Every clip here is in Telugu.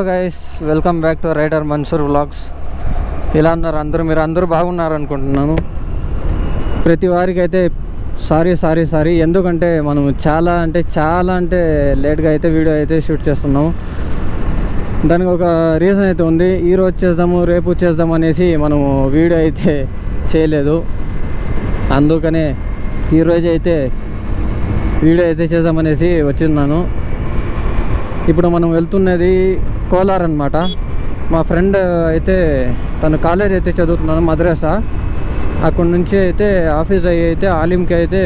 Guys, welcome back to writer Mansoor vlogs. ఇలా ఉన్నారు అందరూ? మీరు అందరూ బాగున్నారు అనుకుంటున్నాను. ప్రతి వారికి అయితే సారీ ఎందుకంటే మనం చాలా అంటే లేట్గా అయితే వీడియో అయితే షూట్ చేస్తున్నాము. దానికి ఒక రీజన్ అయితే ఉంది. ఈరోజు చేద్దాము రేపు చేద్దాం అనేసి మనము వీడియో అయితే చేయలేదు. అందుకనే ఈరోజు అయితే వీడియో అయితే చేద్దామనేసి వచ్చిన్నాను. ఇప్పుడు మనం వెళ్తున్నది కోలార్ అనమాట. మా ఫ్రెండ్ అయితే తను కాలేజ్ అయితే చదువుతున్నాను, మద్రాసా. అక్కడి నుంచి అయితే ఆఫీస్ అయ్యి అయితే ఆలింకి అయితే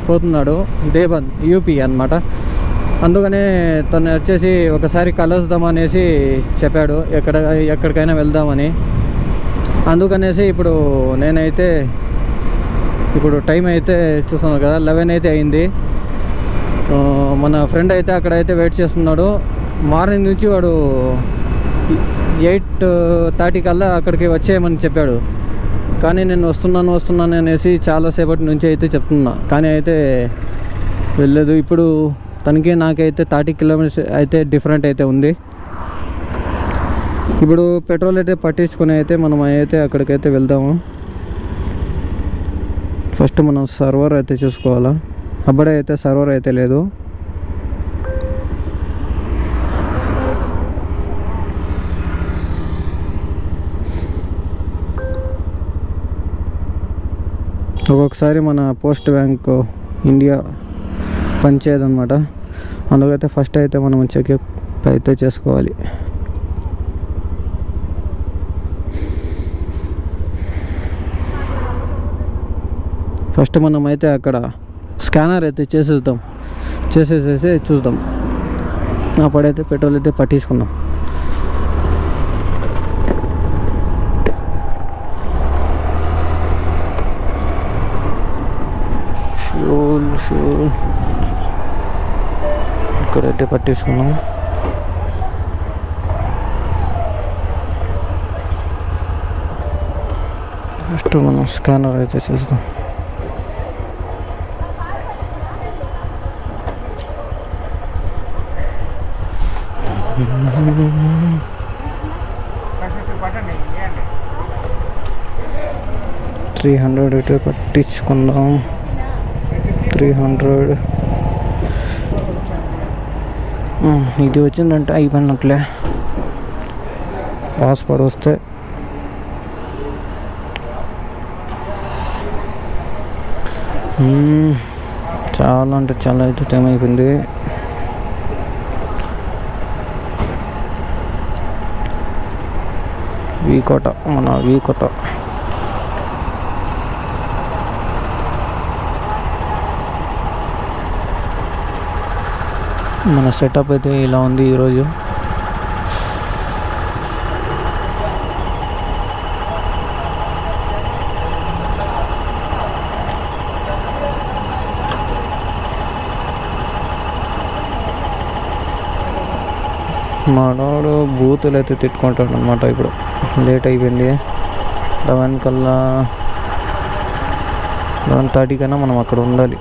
పోతున్నాడు, దేవన్ యూపీ అనమాట. అందుకనే తను వచ్చేసి ఒకసారి కలుద్దామనేసి చెప్పాడు, ఎక్కడికైనా వెళ్దామని. అందుకనేసి నేనైతే ఇప్పుడు టైం అయితే చూస్తున్నాను కదా, 11 అయితే అయింది. మన ఫ్రెండ్ అయితే అక్కడైతే వెయిట్ చేస్తున్నాడు. మార్నింగ్ నుంచి వాడు 8:30 కల్లా అక్కడికి వచ్చేయమని చెప్పాడు. కానీ నేను వస్తున్నాను అనేసి చాలాసేపటి నుంచి అయితే చెప్తున్నా, కానీ అయితే వెళ్ళలేదు. ఇప్పుడు తనకి నాకైతే 30 కిలోమీటర్స్ అయితే డిఫరెంట్ అయితే ఉంది. ఇప్పుడు పెట్రోల్ అయితే పట్టించుకొని అయితే మనం అయితే అక్కడికైతే వెళ్దాము. ఫస్ట్ మనం సర్వర్ అయితే చూసుకోవాలా. అప్పుడే అయితే సర్వర్ అయితే లేదు. ఒక్కొక్కసారి మన పోస్ట్ బ్యాంక్ ఇండియా పనిచేయదన్నమాట. అందుకైతే ఫస్ట్ అయితే మనం చెక్ అయితే చేసుకోవాలి. ఫస్ట్ మనం అయితే అక్కడ స్కానర్ అయితే చేసేసేసి చూద్దాం. అప్పుడైతే పెట్రోల్ అయితే పట్టించుకుందాం. ఫ్యూల్ ఇక్కడైతే పట్టించుకున్నాం. ఫస్ట్ మనం స్కానర్ అయితే చేద్దాం. $300 అయితే పట్టించుకుందాం. 300 ఇది వచ్చిందంటే అయిపోయినట్లే. పాస్వర్డ్ వస్తే చాలా అయితే టైం అయిపోయింది. వీకోట మన సెటప్ అయితే ఇలా ఉంది ఈరోజు. మానవుడు బూతులు అయితే తిట్టుకుంటాడు అనమాట. ఇప్పుడు లేట్ అయిపోయింది. 11 కల్లా 11:30 కన్నా మనం అక్కడ ఉండాలి.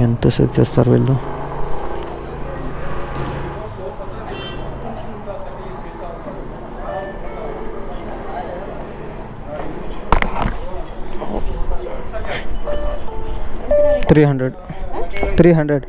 ఎంతసేపు చేస్తారు వీళ్ళు? $300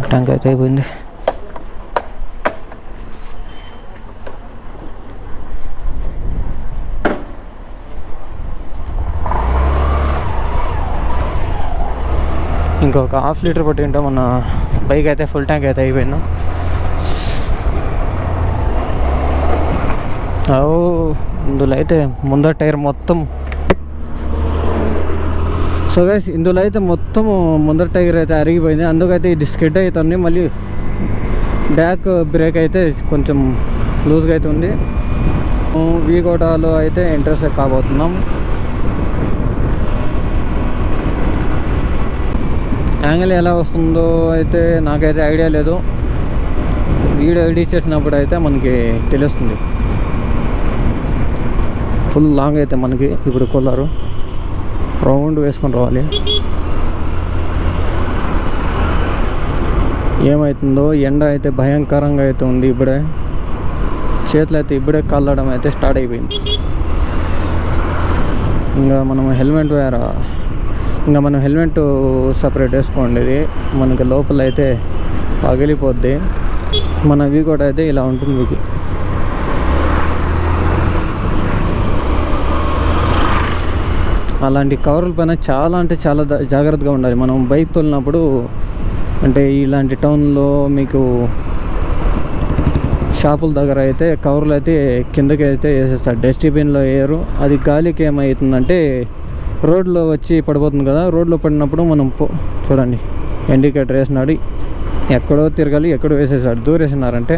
ట్యాంక్ అయితే అయిపోయింది. ఇంకొక హాఫ్ లీటర్ పట్టింటే మన బైక్ అయితే ఫుల్ ట్యాంక్ అయితే అయిపోయింది. ఇందులో అయితే ముందర టైర్ మొత్తం, సో గైస్ ఇందులో అయితే మొత్తం ముందర టైర్ అయితే అరిగిపోయింది. అందుకైతే ఇది స్కిడ్ అవుతుంది. మళ్ళీ బ్యాక్ బ్రేక్ అయితే కొంచెం లూజ్గా అయితే ఉంది. వీగోటాలో అయితే ఇంట్రెస్ట్ కాబోతున్నాం. యాంగిల్ ఎలా వస్తుందో అయితే నాకైతే ఐడియా లేదు. వీడియో ఎడిట్ చేసినప్పుడు అయితే మనకి తెలుస్తుంది. ఫుల్ లాంగ్ అయితే మనకి ఇప్పుడు కొల్లారు రౌండ్ వేసుకొని రావాలి. ఏమవుతుందో, ఎండ అయితే భయంకరంగా అయితే ఉంది. ఇప్పుడే చేతులు అయితే ఇప్పుడే కళ్ళడం అయితే స్టార్ట్ అయిపోయింది. ఇంకా మనం హెల్మెట్ సపరేట్ వేసుకోండి. ఇది మనకి లోపల అయితే పగిలిపోద్ది. మన వీగోట అయితే ఇలా ఉంటుంది. మీకు అలాంటి కవర్ల పైన చాలా అంటే చాలా జాగ్రత్తగా ఉండాలి. మనం బైక్ తోలినప్పుడు అంటే ఇలాంటి టౌన్లో మీకు షాపుల దగ్గర అయితే కవర్లు అయితే కిందకి అయితే వేసేస్తారు. డస్ట్బిన్లో వేయరు. అది గాలికి ఏమవుతుందంటే రోడ్లో వచ్చి పడిపోతుంది కదా. రోడ్లో పడినప్పుడు మనం చూడండి, ఇండికేటర్ వేసినాడు, ఎక్కడో తిరగాలి, ఎక్కడో వేసేసాడు. దూరేసినారంటే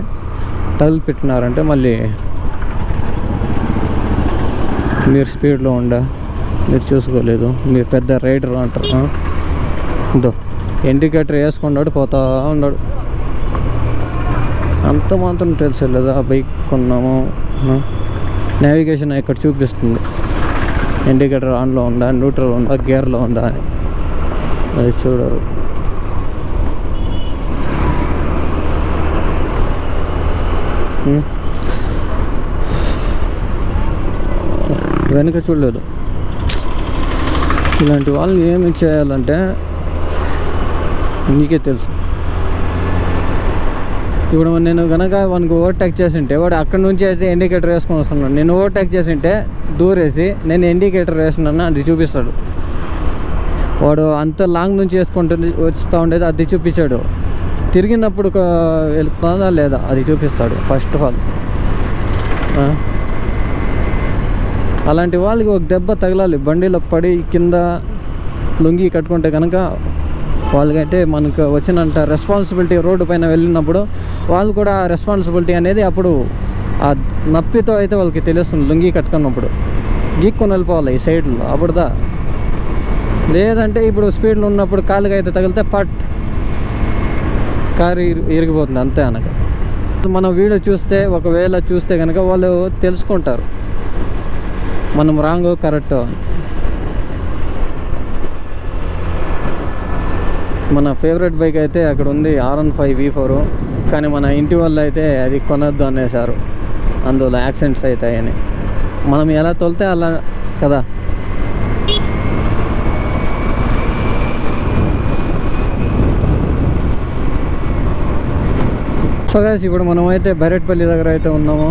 తగులు పెట్టినారంటే మళ్ళీ మీరు స్పీడ్లో మీరు చూసుకోలేదు, మీరు పెద్ద రైడర్ అంటారు. ఇదో ఇండికేటర్ వేసుకున్నాడు, పోతా ఉన్నాడు. అంత మాత్రం తెలుసు లేదా బైక్ కొన్నాము. నావిగేషన్ ఇక్కడ చూపిస్తుంది, ఇండికేటర్ ఆన్లో ఉందా, న్యూట్రల్ ఉందా, గేర్లో ఉందా అని. అది చూడరు. వెనుక చూడలేదు. ఇలాంటి వాళ్ళు ఏమి చేయాలంటే నీకే తెలుసు. ఇప్పుడు నేను కనుక వానికి ఓవర్టేక్ చేసింటే వాడు అక్కడ నుంచి అయితే ఇండికేటర్ వేసుకొని వస్తున్నాడు. నేను ఓవర్టేక్ చేసింటే దూరేసి నేను ఇండికేటర్ వేస్తున్నాను అది చూపిస్తాడు. వాడు అంత లాంగ్ నుంచి వేసుకుంటూ వస్తూ ఉండేది అది చూపించాడు. తిరిగినప్పుడు వెళ్తుందా లేదా అది చూపిస్తాడు. ఫస్ట్ ఆఫ్ ఆల్ అలాంటి వాళ్ళకి ఒక దెబ్బ తగలాలి. బండిలో పడి కింద లొంగి కట్టుకుంటే కనుక వాళ్ళకైతే మనకు వచ్చినంత రెస్పాన్సిబిలిటీ రోడ్డు పైన వెళ్ళినప్పుడు వాళ్ళు కూడా రెస్పాన్సిబిలిటీ అనేది అప్పుడు ఆ నప్పితో అయితే వాళ్ళకి తెలుస్తుంది. లొంగి కట్టుకున్నప్పుడు గీక్కొని వెళ్ళిపోవాలి ఈ సైడ్లో. అప్పుడుదా లేదంటే ఇప్పుడు స్పీడ్లో ఉన్నప్పుడు కాలుగా అయితే తగిలితే కారు ఇరిగిపోతుంది అంతే. అనక మనం వీడియో చూస్తే ఒకవేళ చూస్తే కనుక వాళ్ళు తెలుసుకుంటారు మనం రాంగో కరెక్టో. మన ఫేవరెట్ బైక్ అయితే అక్కడ ఉంది R15 V4. కానీ మన ఇంటి వాళ్ళు అయితే అది కొనొద్దు అనేసారు, అందులో యాక్సిడెంట్స్ అవుతాయని. మనం ఎలా తోలితే అలా కదా. సో గైస్ ఇప్పుడు మనమైతే బైరెట్పల్లి దగ్గర అయితే ఉన్నాము.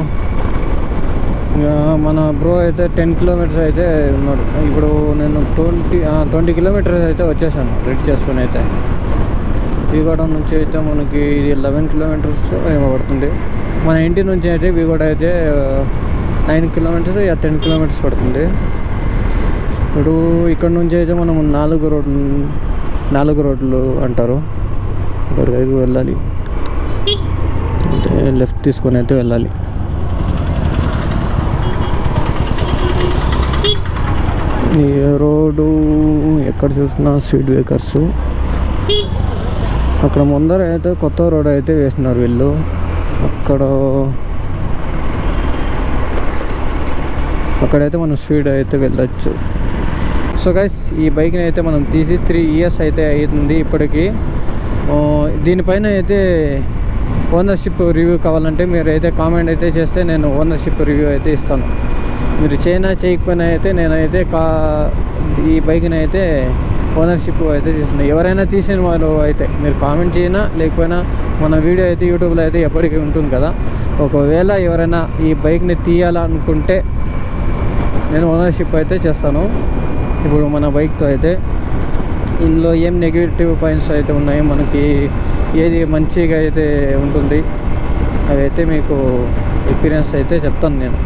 మన బ్రో అయితే 10 కిలోమీటర్స్ అయితే ఉన్నాడు. ఇప్పుడు నేను 20 కిలోమీటర్స్ అయితే వచ్చేసాను రెడీ చేసుకుని. అయితే వీగోడ నుంచి అయితే మనకి ఇది 11 కిలోమీటర్స్ ఏమో పడుతుంది. మన ఇంటి నుంచి అయితే వీగోడ అయితే 9 కిలోమీటర్స్ 10 కిలోమీటర్స్ పడుతుంది. ఇప్పుడు ఇక్కడ నుంచి అయితే మనం 4 రోడ్లు అంటారు, ఇక్కడికి వెళ్ళాలి. అంటే లెఫ్ట్ తీసుకొని అయితే వెళ్ళాలి. ఈ రోడ్డు ఎక్కడ చూసినా స్పీడ్ బ్రేకర్స్. అక్కడ ముందర అయితే కొత్త రోడ్ అయితే వేసినారు వీళ్ళు. అక్కడైతే మనం స్పీడ్ అయితే వెళ్ళచ్చు. సో గైస్ ఈ బైక్ని అయితే మనం తీసి 3 years అయితే అవుతుంది ఇప్పటికి. దీనిపైన అయితే ఓనర్షిప్ రివ్యూ కావాలంటే మీరు అయితే కామెంట్ అయితే చేస్తే నేను ఓనర్షిప్ రివ్యూ అయితే ఇస్తాను. మీరు చేయకపోయినా అయితే నేనైతే ఈ బైక్ని అయితే ఓనర్షిప్ అయితే తీసుకున్నాను. ఎవరైనా తీసిన వాళ్ళు అయితే మీరు కామెంట్ చేయనా లేకపోయినా మన వీడియో అయితే యూట్యూబ్లో అయితే ఎప్పటికీ ఉంటుంది కదా. ఒకవేళ ఎవరైనా ఈ బైక్ని తీయాలనుకుంటే నేను ఓనర్షిప్ అయితే చేస్తాను. ఇప్పుడు మన బైక్తో అయితే ఇందులో ఏం నెగిటివ్ పాయింట్స్ అయితే ఉన్నాయి, మనకి ఏది మంచిగా అయితే ఉంటుంది అవి అయితే మీకు ఎక్స్పీరియన్స్ అయితే చెప్తాను నేను.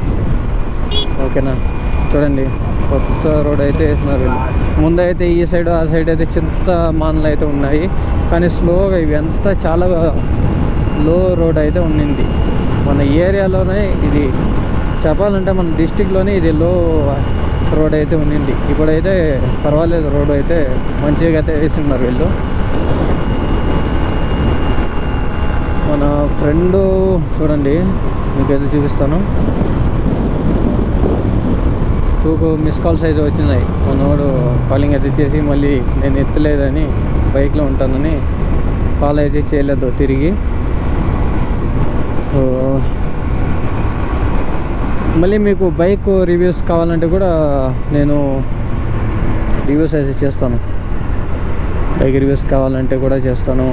ఓకేనా, చూడండి కొత్త రోడ్ అయితే వేసినారు. ముందైతే ఈ సైడ్ ఆ సైడ్ అయితే చింత మానలు అయితే ఉన్నాయి, కానీ స్లోగా ఇవి అంతా చాలా లో రోడ్ అయితే ఉండింది. మన ఏరియాలోనే ఇది చెప్పాలంటే మన డిస్టిక్లోనే ఇది లో రోడ్ అయితే ఉండింది. ఇప్పుడైతే పర్వాలేదు, రోడ్ అయితే మంచిగా అయితే వేస్తున్నారు వీళ్ళు. మన ఫ్రెండ్ చూడండి మీకైతే చూపిస్తాను. 2 మిస్ కాల్స్ అయితే వచ్చినాయి. మనోడు కాలింగ్ అయితే చేసి మళ్ళీ నేను ఎత్తలేదని బైక్లో ఉంటానని కాల్ అయితే చేయలేదు తిరిగి. సో మళ్ళీ మీకు బైక్ రివ్యూస్ కావాలంటే కూడా నేను రివ్యూస్ అయితే చేస్తాను. బైక్ రివ్యూస్ కావాలంటే కూడా చేస్తాను.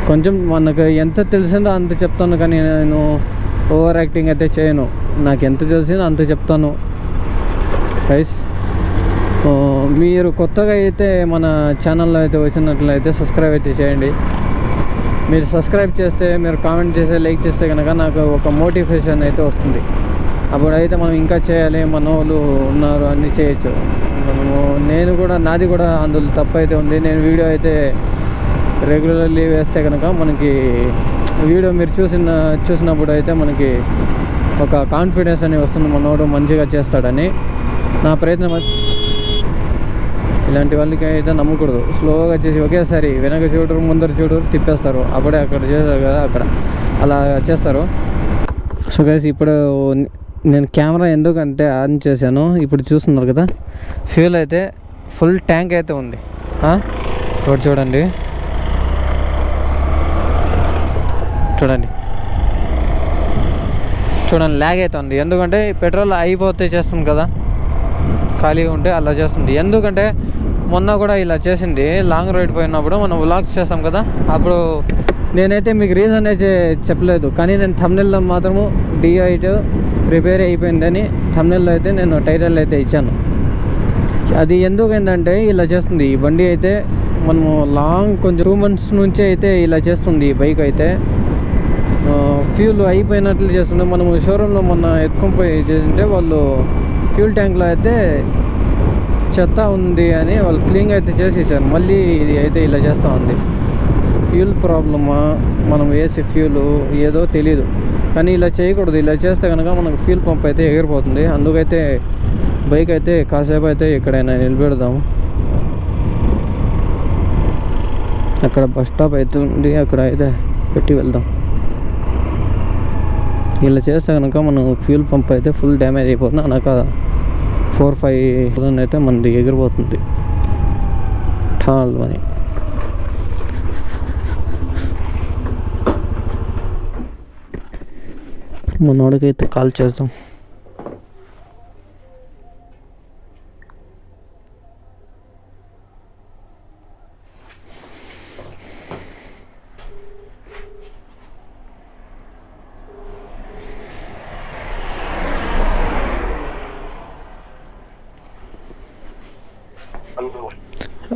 కొంచెం మనకు ఎంత తెలిసిందో అంత చెప్తాను, కానీ నేను ఓవర్ యాక్టింగ్ అయితే చేయను. నాకు ఎంత తెలిసిందో అంత చెప్తాను గైస్. మీరు కొత్తగా అయితే మన ఛానల్లో అయితే వచ్చినట్లయితే సబ్స్క్రైబ్ అయితే చేయండి. మీరు సబ్స్క్రైబ్ చేస్తే, మీరు కామెంట్ చేస్తే, లైక్ చేస్తే కనుక నాకు ఒక మోటివేషన్ అయితే వస్తుంది. అప్పుడైతే మనం ఇంకా చేయాలి, మన వాళ్ళు ఉన్నారు అన్నీ చేయొచ్చు. నేను కూడా నాది కూడా అందులో తప్పు అయితే ఉంది. నేను వీడియో అయితే రెగ్యులర్లీ వేస్తే కనుక మనకి వీడియో మీరు చూసినప్పుడు అయితే మనకి ఒక కాన్ఫిడెన్స్ అని వస్తుంది, మనోడు మంచిగా చేస్తాడని. నా ప్రయత్నం. ఇలాంటి వాళ్ళకి అయితే నమ్మకూడదు. స్లోగా చేసి ఒకేసారి వెనక చూడరు ముందర చూడరు తిప్పేస్తారు. అప్పుడే అక్కడ చేస్తారు కదా, అక్కడ అలా చేస్తారు. సో గైస్, ఇప్పుడు నేను కెమెరా ఎందుకంటే ఆన్ చేశాను, ఇప్పుడు చూస్తున్నారు కదా ఫ్యూల్ అయితే ఫుల్ ట్యాంక్ అయితే ఉంది. రోడ్ చూడండి చూడండి చూడండి ల్యాగ్ అవుతుంది. ఎందుకంటే పెట్రోల్ అయిపోతే చేస్తుంది కదా, ఖాళీగా ఉంటే అలా చేస్తుంది. ఎందుకంటే మొన్న కూడా ఇలా చేసింది. లాంగ్ రైడ్ పోయినప్పుడు మనం వ్లాగ్స్ చేస్తాం కదా, అప్పుడు నేనైతే మీకు రీజన్ అయితే చెప్పలేదు, కానీ నేను థంబ్నెయిల్లో మాత్రము D8 రిపేర్ అయిపోయిందని థంబ్నెయిల్లో అయితే నేను టైటిల్ అయితే ఇచ్చాను. అది ఎందుకంటే ఇలా చేస్తుంది ఈ బండి అయితే. మనము లాంగ్ కొంచెం 2 months నుంచి అయితే ఇలా చేస్తుంది ఈ బైక్ అయితే. ఫ్యూల్ అయిపోయినట్లు చేస్తుంది. మనము షోరూంలో మొన్న ఎత్తుకొని పోయి చేసింటే వాళ్ళు ఫ్యూల్ ట్యాంక్లో అయితే చెత్త ఉంది అని వాళ్ళు క్లీన్ అయితే చేసి ఇచ్చారు. మళ్ళీ ఇది అయితే ఇలా చేస్తూ ఉంది. ఫ్యూల్ ప్రాబ్లమా, మనం వేసే ఫ్యూల్ ఏదో తెలీదు, కానీ ఇలా చేయకూడదు. ఇలా చేస్తే కనుక మనకు ఫ్యూల్ పంప్ అయితే ఎగిరిపోతుంది. అందుకైతే బైక్ అయితే కాసేపు అయితే ఎక్కడైనా నిలబెడదాము. అక్కడ బస్ స్టాప్ అయితే ఉంది, అక్కడ అయితే పెట్టి వెళ్దాం. ఇలా చేస్తే కనుక మనం ఫ్యూల్ పంప్ అయితే ఫుల్ డ్యామేజ్ అయిపోతుంది. అనక 4-5,000 అయితే మనది ఎగిరిపోతుంది ఠాల్ అని. మనోడికైతే కాల్ చేద్దాం.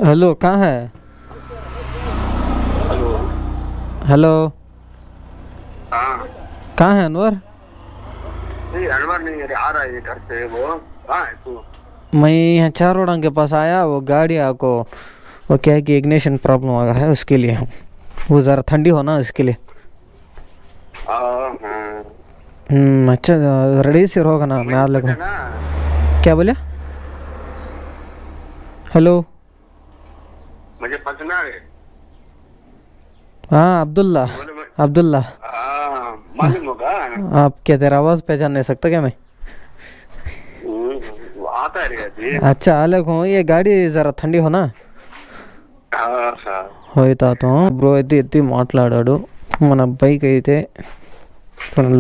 हेलो, कहाँ है? हेलो, कहाँ है अनवर? अनवर नहीं आ रहा है घर से। वो कहाँ है तू? मैं यहाँ 4 रोड के पास आया। वो गाड़ी आपको वो क्या है कि इग्निशन प्रॉब्लम आ गया है, उसके लिए वो ज़रा ठंडी हो ना, इसके लिए। अच्छा, रेडी से होगा ना, मैं आ लगूँ। क्या बोले? हेलो, मुझे पतना है। हाँ, अब्दुल्ला। अब्दुल्ला मालूम होगा। आप क्या, तेरा आवाज़ पहचान नहीं सकता क्या मैं? आता है। अच्छा, अलग हूँ। ये गाड़ी ज़रा ठंडी हो ना, होता బ్రో అయితే ఎత్తి మాట్లాడాడు. మన బైక్ అయితే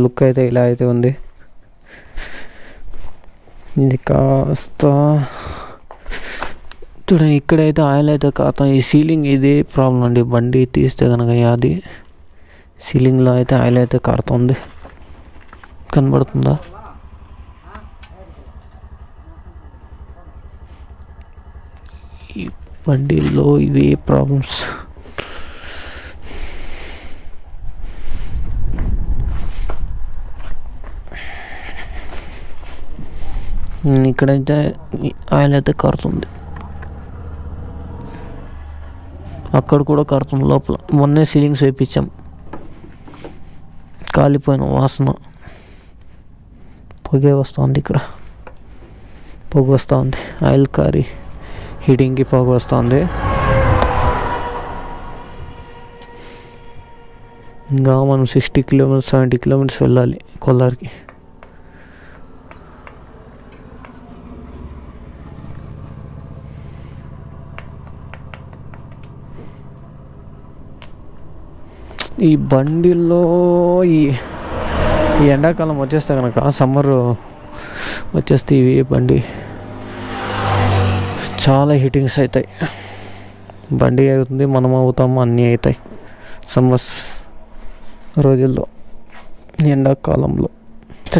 లుక్ అయితే ఇలా అయితే ఉంది. ఇది కాస్త చూడండి ఇక్కడైతే ఆయిల్ అయితే కాస్తాం. ఈ సీలింగ్ ఇదే ప్రాబ్లం అండి. బండి తీస్తే కనుక అది సీలింగ్లో అయితే ఆయిల్ అయితే కారుతుంది. కనబడుతుందా? ఈ బండిలో ఇవే ప్రాబ్లమ్స్. ఇక్కడైతే ఆయిల్ అయితే కారుతుంది. అక్కడ కూడా కారుతుంది లోపల. మొన్నే సీలింగ్స్ వేయించాం. కాలిపోయిన వాసన పొగే వస్తుంది. ఇక్కడ పొగ వస్తుంది. ఆయిల్ కారి హీటింగ్కి పొగ వస్తుంది. ఇంకా మనం 60 కిలోమీటర్స్ 70 కిలోమీటర్స్ వెళ్ళాలి కొల్లారికి. ఈ బండిలో ఈ ఎండాకాలం వచ్చేస్తే కనుక సమ్మర్ వచ్చేస్తే ఇవి బండి చాలా హీటింగ్స్ అవుతాయి. బండి అవుతుంది, మనం అవుతాము, అన్నీ అవుతాయి సమ్మర్స్ రోజుల్లో. ఎండాకాలంలో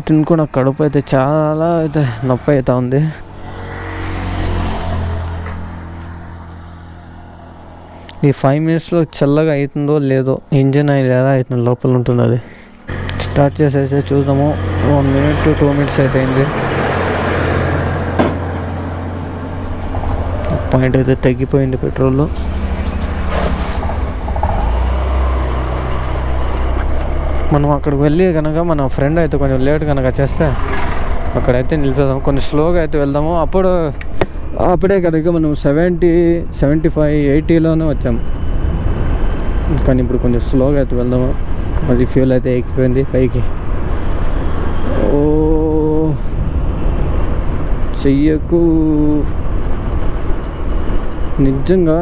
తినుకున్న కడుపు అయితే చాలా అయితే నొప్పి అవుతా ఉంది. ఈ 5 మినిట్స్లో చల్లగా అవుతుందో లేదో. ఇంజిన్ ఆయిల్ ఎలా అవుతుందో లోపల ఉంటుంది. అది స్టార్ట్ చేసేసి చూద్దాము. 1 మినిట్ to 2 మినిట్స్ అయితే అయింది. పాయింట్ అయితే తగ్గిపోయింది పెట్రోల్. మనం అక్కడికి వెళ్ళి కనుక మన ఫ్రెండ్ అయితే కొంచెం లేట్ కనుక చేస్తే అక్కడైతే నిలిపేద్దాం. కొంచెం స్లోగా అయితే వెళ్దాము. అప్పుడే కనుక మనం 70, 75, 80లోనే వచ్చాము. కానీ ఇప్పుడు కొంచెం స్లోగా అయితే వెళ్దాము. మళ్ళీ ఫ్యూల్ అయితే ఎక్కిపోయింది పైకి. ఓ చెయ్యకు నిజంగా